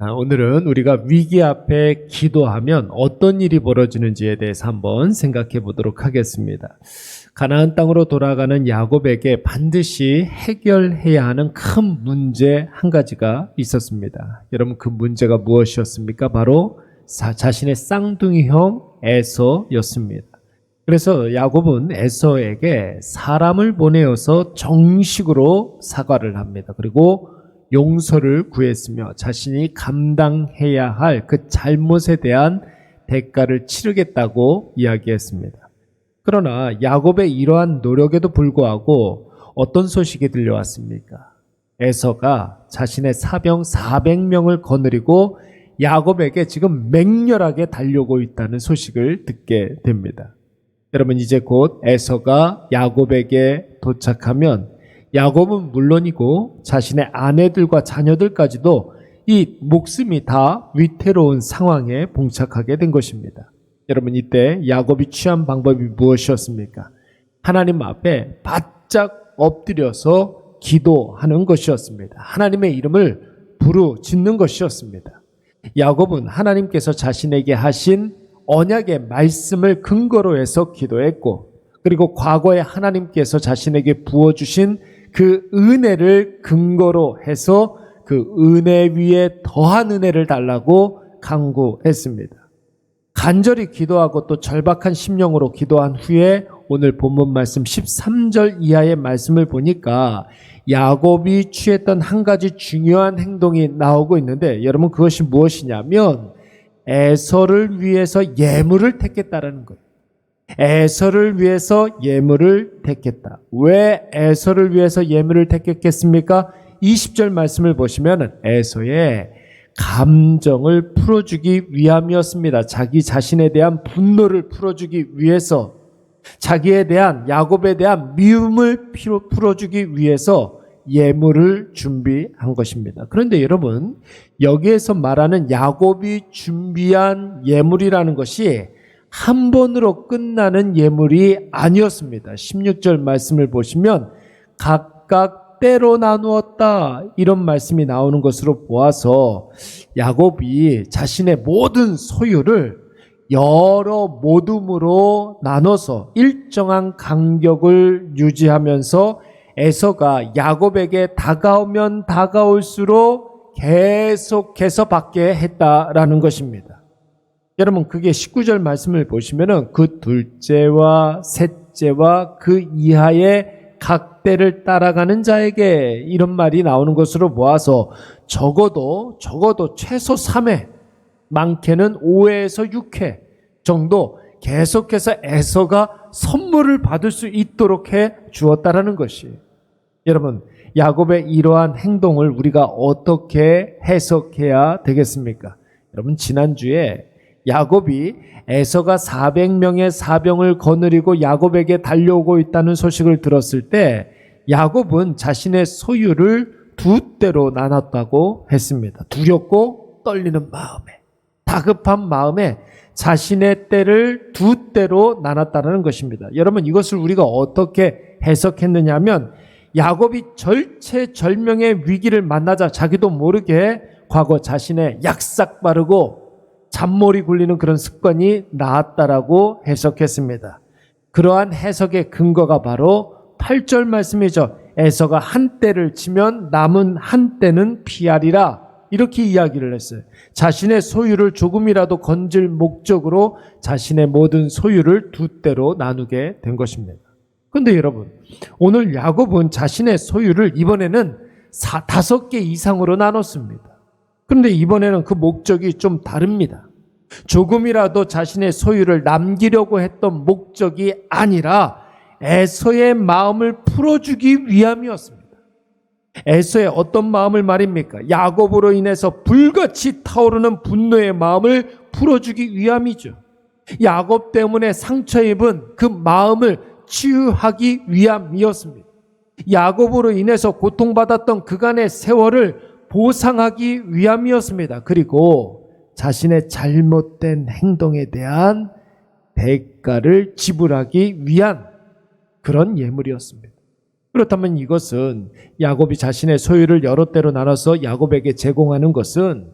오늘은 우리가 위기 앞에 기도하면 어떤 일이 벌어지는지에 대해서 한번 생각해 보도록 하겠습니다. 가나안 땅으로 돌아가는 야곱에게 반드시 해결해야 하는 큰 문제 한 가지가 있었습니다. 여러분, 그 문제가 무엇이었습니까? 바로 자신의 쌍둥이 형 에서였습니다. 그래서 야곱은 에서에게 사람을 보내어서 정식으로 사과를 합니다. 그리고 용서를 구했으며 자신이 감당해야 할 그 잘못에 대한 대가를 치르겠다고 이야기했습니다. 그러나 야곱의 이러한 노력에도 불구하고 어떤 소식이 들려왔습니까? 에서가 자신의 사병 400명을 거느리고 야곱에게 지금 맹렬하게 달려오고 있다는 소식을 듣게 됩니다. 여러분, 이제 곧 에서가 야곱에게 도착하면 야곱은 물론이고 자신의 아내들과 자녀들까지도 이 목숨이 다 위태로운 상황에 봉착하게 된 것입니다. 여러분, 이때 야곱이 취한 방법이 무엇이었습니까? 하나님 앞에 바짝 엎드려서 기도하는 것이었습니다. 하나님의 이름을 부르짖는 것이었습니다. 야곱은 하나님께서 자신에게 하신 언약의 말씀을 근거로 해서 기도했고, 그리고 과거에 하나님께서 자신에게 부어주신 그 은혜를 근거로 해서 그 은혜 위에 더한 은혜를 달라고 간구했습니다. 간절히 기도하고 또 절박한 심령으로 기도한 후에 오늘 본문 말씀 13절 이하의 말씀을 보니까 야곱이 취했던 한 가지 중요한 행동이 나오고 있는데, 여러분, 그것이 무엇이냐면 에서를 위해서 예물을 택했다라는 거예요. 에서를 위해서 예물을 택했다. 왜 에서를 위해서 예물을 택했겠습니까? 20절 말씀을 보시면 에서의 감정을 풀어주기 위함이었습니다. 자기 자신에 대한 분노를 풀어주기 위해서, 자기에 대한, 야곱에 대한 미움을 풀어주기 위해서 예물을 준비한 것입니다. 그런데 여러분, 여기에서 말하는 야곱이 준비한 예물이라는 것이 한 번으로 끝나는 예물이 아니었습니다. 16절 말씀을 보시면 각각 때로 나누었다, 이런 말씀이 나오는 것으로 보아서 야곱이 자신의 모든 소유를 여러 모둠으로 나눠서 일정한 간격을 유지하면서 에서가 야곱에게 다가오면 다가올수록 계속해서 받게 했다라는 것입니다. 여러분, 그게 19절 말씀을 보시면은 그 둘째와 셋째와 그 이하의 각 때를 따라가는 자에게, 이런 말이 나오는 것으로 보아서 적어도 최소 3회, 많게는 5회에서 6회 정도 계속해서 에서가 선물을 받을 수 있도록 해 주었다라는 것이, 여러분, 야곱의 이러한 행동을 우리가 어떻게 해석해야 되겠습니까? 여러분, 지난주에 야곱이 에서가 400명의 사병을 거느리고 야곱에게 달려오고 있다는 소식을 들었을 때 야곱은 자신의 소유를 두 때로 나눴다고 했습니다. 두렵고 떨리는 마음에, 다급한 마음에 자신의 때를 두 때로 나눴다는 것입니다. 여러분, 이것을 우리가 어떻게 해석했느냐 하면 야곱이 절체절명의 위기를 만나자 자기도 모르게 과거 자신의 약삭 바르고 잔머리 굴리는 그런 습관이 나았다라고 해석했습니다. 그러한 해석의 근거가 바로 8절 말씀이죠. 에서가 한 때를 치면 남은 한 때는 피하리라, 이렇게 이야기를 했어요. 자신의 소유를 조금이라도 건질 목적으로 자신의 모든 소유를 두 때로 나누게 된 것입니다. 그런데 여러분, 오늘 야곱은 자신의 소유를 이번에는 5개 이상으로 나눴습니다. 그런데 이번에는 그 목적이 좀 다릅니다. 조금이라도 자신의 소유를 남기려고 했던 목적이 아니라 에서의 마음을 풀어주기 위함이었습니다. 에서의 어떤 마음을 말입니까? 야곱으로 인해서 불같이 타오르는 분노의 마음을 풀어주기 위함이죠. 야곱 때문에 상처 입은 그 마음을 치유하기 위함이었습니다. 야곱으로 인해서 고통받았던 그간의 세월을 보상하기 위함이었습니다. 그리고 자신의 잘못된 행동에 대한 대가를 지불하기 위한 그런 예물이었습니다. 그렇다면 이것은 야곱이 자신의 소유를 여러 때로 나눠서 야곱에게 제공하는 것은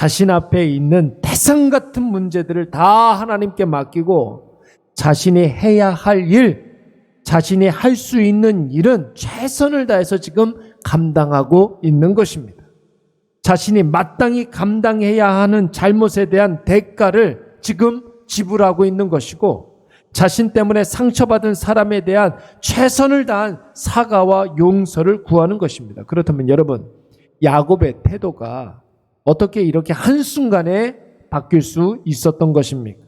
자신 앞에 있는 태산 같은 문제들을 다 하나님께 맡기고 자신이 해야 할 일, 자신이 할 수 있는 일은 최선을 다해서 지금 감당하고 있는 것입니다. 자신이 마땅히 감당해야 하는 잘못에 대한 대가를 지금 지불하고 있는 것이고, 자신 때문에 상처받은 사람에 대한 최선을 다한 사과와 용서를 구하는 것입니다. 그렇다면 여러분, 야곱의 태도가 어떻게 이렇게 한순간에 바뀔 수 있었던 것입니까?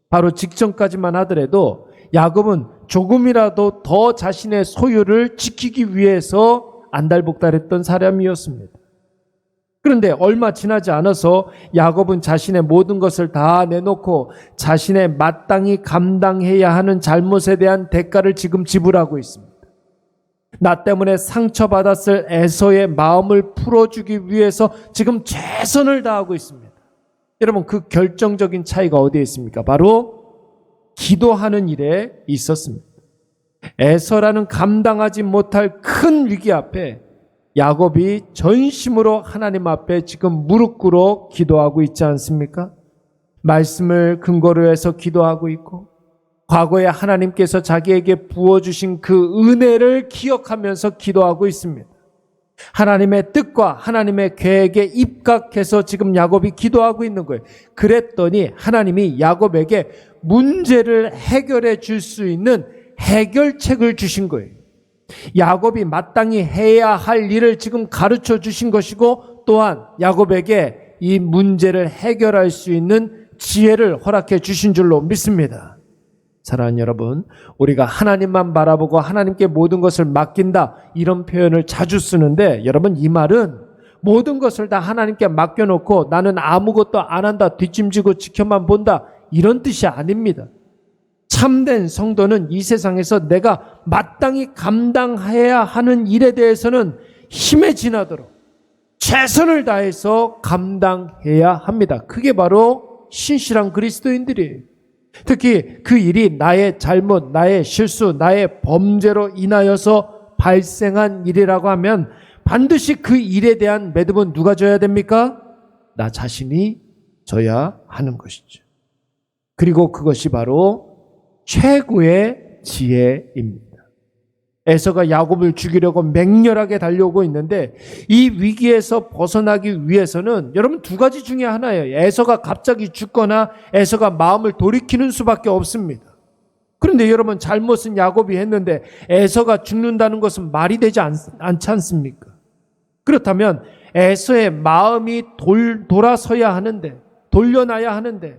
바로 직전까지만 하더라도 야곱은 조금이라도 더 자신의 소유를 지키기 위해서 안달복달했던 사람이었습니다. 그런데 얼마 지나지 않아서 야곱은 자신의 모든 것을 다 내놓고 자신의 마땅히 감당해야 하는 잘못에 대한 대가를 지금 지불하고 있습니다. 나 때문에 상처받았을 에서의 마음을 풀어주기 위해서 지금 최선을 다하고 있습니다. 여러분, 그 결정적인 차이가 어디에 있습니까? 바로 기도하는 일에 있었습니다. 에서라는 감당하지 못할 큰 위기 앞에 야곱이 전심으로 하나님 앞에 지금 무릎 꿇어 기도하고 있지 않습니까? 말씀을 근거로 해서 기도하고 있고, 과거에 하나님께서 자기에게 부어주신 그 은혜를 기억하면서 기도하고 있습니다. 하나님의 뜻과 하나님의 계획에 입각해서 지금 야곱이 기도하고 있는 거예요. 그랬더니 하나님이 야곱에게 문제를 해결해 줄 수 있는 해결책을 주신 거예요. 야곱이 마땅히 해야 할 일을 지금 가르쳐 주신 것이고, 또한 야곱에게 이 문제를 해결할 수 있는 지혜를 허락해 주신 줄로 믿습니다. 사랑하는 여러분, 우리가 하나님만 바라보고 하나님께 모든 것을 맡긴다, 이런 표현을 자주 쓰는데, 여러분, 이 말은 모든 것을 다 하나님께 맡겨놓고 나는 아무것도 안 한다, 뒷짐지고 지켜만 본다, 이런 뜻이 아닙니다. 참된 성도는 이 세상에서 내가 마땅히 감당해야 하는 일에 대해서는 힘에 지나도록 최선을 다해서 감당해야 합니다. 그게 바로 신실한 그리스도인들이에요. 특히 그 일이 나의 잘못, 나의 실수, 나의 범죄로 인하여서 발생한 일이라고 하면 반드시 그 일에 대한 매듭은 누가 져야 됩니까? 나 자신이 져야 하는 것이죠. 그리고 그것이 바로 최고의 지혜입니다. 에서가 야곱을 죽이려고 맹렬하게 달려오고 있는데, 이 위기에서 벗어나기 위해서는 여러분 두 가지 중에 하나예요. 에서가 갑자기 죽거나 에서가 마음을 돌이키는 수밖에 없습니다. 그런데 여러분, 잘못은 야곱이 했는데 에서가 죽는다는 것은 말이 되지 않지 않습니까? 그렇다면 에서의 마음이 돌아서야 하는데, 돌려놔야 하는데,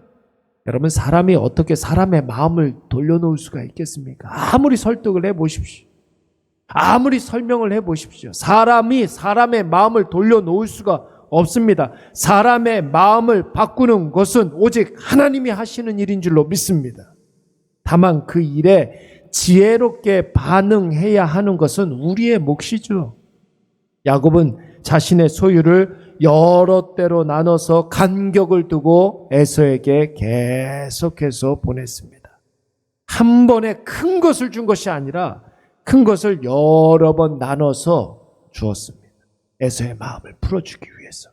여러분, 사람이 어떻게 사람의 마음을 돌려놓을 수가 있겠습니까? 아무리 설득을 해보십시오. 아무리 설명을 해보십시오. 사람이 사람의 마음을 돌려놓을 수가 없습니다. 사람의 마음을 바꾸는 것은 오직 하나님이 하시는 일인 줄로 믿습니다. 다만 그 일에 지혜롭게 반응해야 하는 것은 우리의 몫이죠. 야곱은 자신의 소유를 여러 때로 나눠서 간격을 두고 에서에게 계속해서 보냈습니다. 한 번에 큰 것을 준 것이 아니라 큰 것을 여러 번 나눠서 주었습니다. 에서의 마음을 풀어주기 위해서.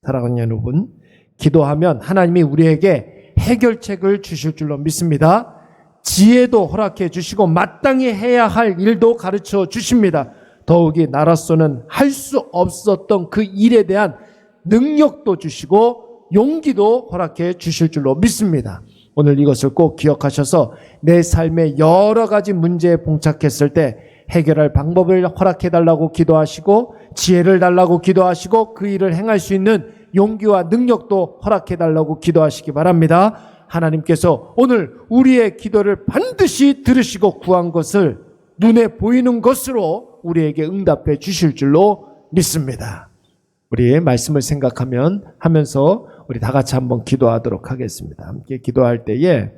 사랑하는 여러분, 기도하면 하나님이 우리에게 해결책을 주실 줄로 믿습니다. 지혜도 허락해 주시고 마땅히 해야 할 일도 가르쳐 주십니다. 더욱이 나로서는 할 수 없었던 그 일에 대한 능력도 주시고 용기도 허락해 주실 줄로 믿습니다. 오늘 이것을 꼭 기억하셔서 내 삶의 여러 가지 문제에 봉착했을 때 해결할 방법을 허락해 달라고 기도하시고, 지혜를 달라고 기도하시고, 그 일을 행할 수 있는 용기와 능력도 허락해 달라고 기도하시기 바랍니다. 하나님께서 오늘 우리의 기도를 반드시 들으시고 구한 것을 눈에 보이는 것으로 우리에게 응답해 주실 줄로 믿습니다. 우리의 말씀을 하면서 우리 다 같이 한번 기도하도록 하겠습니다. 함께 기도할 때에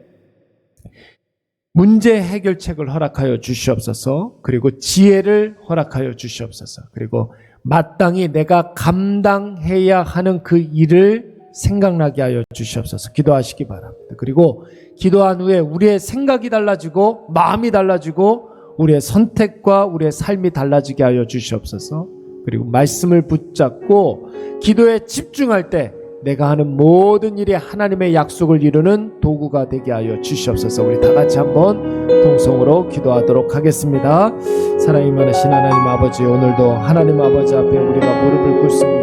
문제 해결책을 허락하여 주시옵소서, 그리고 지혜를 허락하여 주시옵소서, 그리고 마땅히 내가 감당해야 하는 그 일을 생각나게 하여 주시옵소서. 기도하시기 바랍니다. 그리고 기도한 후에 우리의 생각이 달라지고 마음이 달라지고 우리의 선택과 우리의 삶이 달라지게 하여 주시옵소서. 그리고 말씀을 붙잡고 기도에 집중할 때 내가 하는 모든 일이 하나님의 약속을 이루는 도구가 되게 하여 주시옵소서. 우리 다 같이 한번 동성으로 기도하도록 하겠습니다. 사랑이 많으신 하나님 아버지, 오늘도 하나님 아버지 앞에 우리가 무릎을 꿇습니다.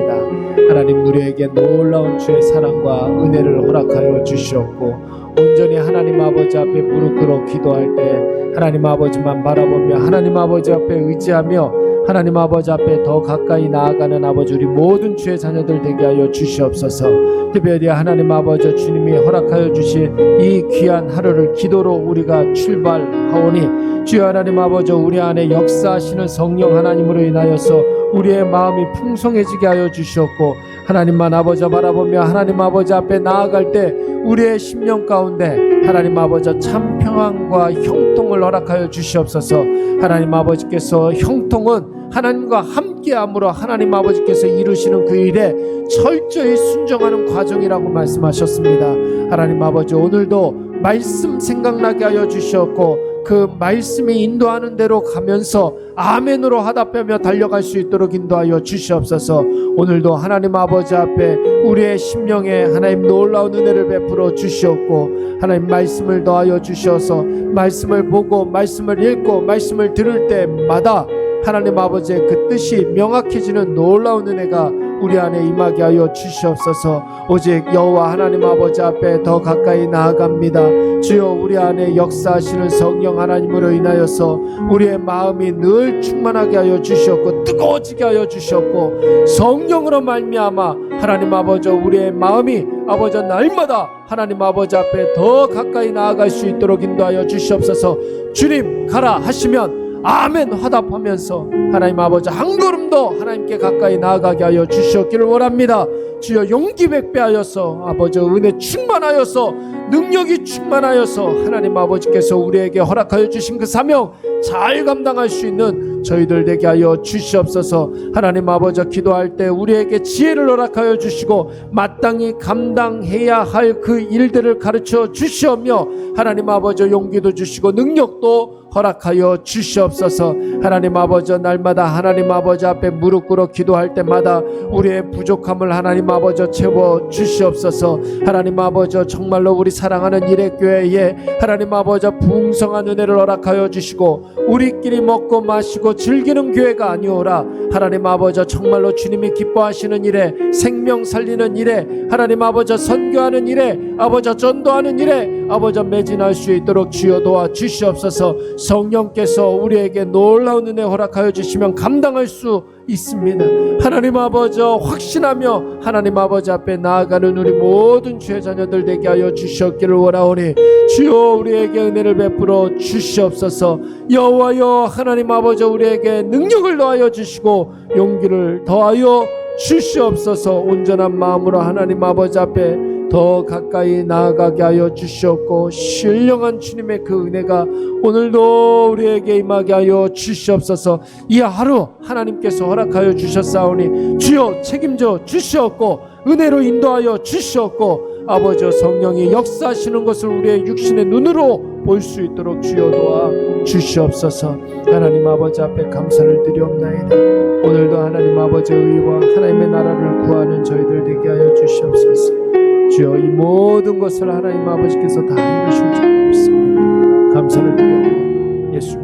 하나님, 우리에게 놀라운 주의 사랑과 은혜를 허락하여 주시옵고, 온전히 하나님 아버지 앞에 무릎 꿇어 기도할 때 하나님 아버지만 바라보며 하나님 아버지 앞에 의지하며 하나님 아버지 앞에 더 가까이 나아가는 아버지, 우리 모든 주의 자녀들 되게 하여 주시옵소서. 특별히 하나님 아버지, 주님이 허락하여 주신 이 귀한 하루를 기도로 우리가 출발하오니 주여 하나님 아버지, 우리 안에 역사하시는 성령 하나님으로 인하여서 우리의 마음이 풍성해지게 하여 주시옵고, 하나님만 아버지 바라보며 하나님 아버지 앞에 나아갈 때 우리의 심령 가운데 하나님 아버지 참 평안과 형통을 허락하여 주시옵소서. 하나님 아버지께서 형통은 하나님과 함께함으로 하나님 아버지께서 이루시는 그 일에 철저히 순종하는 과정이라고 말씀하셨습니다. 하나님 아버지, 오늘도 말씀 생각나게 하여 주시옵고, 그 말씀이 인도하는 대로 가면서 아멘으로 화답하며 달려갈 수 있도록 인도하여 주시옵소서. 오늘도 하나님 아버지 앞에 우리의 심령에 하나님 놀라운 은혜를 베풀어 주시옵고, 하나님 말씀을 더하여 주셔서 말씀을 보고 말씀을 읽고 말씀을 들을 때마다 하나님 아버지의 그 뜻이 명확해지는 놀라운 은혜가 우리 안에 임하게 하여 주시옵소서. 오직 여호와 하나님 아버지 앞에 더 가까이 나아갑니다. 주여, 우리 안에 역사하시는 성령 하나님으로 인하여서 우리의 마음이 늘 충만하게 하여 주시옵고 뜨거워지게 하여 주시옵고, 성령으로 말미암아 하나님 아버지 우리의 마음이 아버지 날마다 하나님 아버지 앞에 더 가까이 나아갈 수 있도록 인도하여 주시옵소서. 주님 가라 하시면 아멘 화답하면서 하나님 아버지 한 걸음도 하나님께 가까이 나아가게 하여 주시옵기를 원합니다. 주여, 용기 백배하여서 아버지 은혜 충만하여서 능력이 충만하여서 하나님 아버지께서 우리에게 허락하여 주신 그 사명 잘 감당할 수 있는 저희들 되게 하여 주시옵소서. 하나님 아버지, 기도할 때 우리에게 지혜를 허락하여 주시고 마땅히 감당해야 할 그 일들을 가르쳐 주시오며 하나님 아버지 용기도 주시고 능력도 허락하여 주시옵소서. 하나님 아버지, 날마다 하나님 아버지 앞에 무릎 꿇어 기도할 때마다 우리의 부족함을 하나님 아버지 채워 주시옵소서. 하나님 아버지, 정말로 우리 사랑하는 일회교회에 하나님 아버지 풍성한 은혜를 허락하여 주시고 우리끼리 먹고 마시고 즐기는 교회가 아니오라. 하나님 아버지, 정말로 주님이 기뻐하시는 일에, 생명 살리는 일에, 하나님 아버지 선교하는 일에, 아버지 전도하는 일에 아버지 매진할 수 있도록 주여 도와 주시옵소서. 성령께서 우리에게 놀라운 은혜 허락하여 주시면 감당할 수 있습니다. 하나님 아버지, 확신하며 하나님 아버지 앞에 나아가는 우리 모든 주의 자녀들 되게 하여 주시옵기를 원하오니 주여, 우리에게 은혜를 베풀어 주시옵소서. 여호와여 하나님 아버지, 우리에게 능력을 더하여 주시고 용기를 더하여 주시옵소서. 온전한 마음으로 하나님 아버지 앞에 더 가까이 나아가게 하여 주시옵고, 신령한 주님의 그 은혜가 오늘도 우리에게 임하게 하여 주시옵소서. 이 하루 하나님께서 허락하여 주셨사오니 주여 책임져 주시옵고 은혜로 인도하여 주시옵고, 아버지 성령이 역사하시는 것을 우리의 육신의 눈으로 볼 수 있도록 주여 도와 주시옵소서. 하나님 아버지 앞에 감사를 드리옵나이다. 오늘도 하나님 아버지 의와 하나님의 나라를 구하는 저희들 되게 하여 주시옵소서. 주여, 이 모든 것을 하나님 아버지께서 다 이루실 줄 믿습니다. 감사를 드리옵고 예수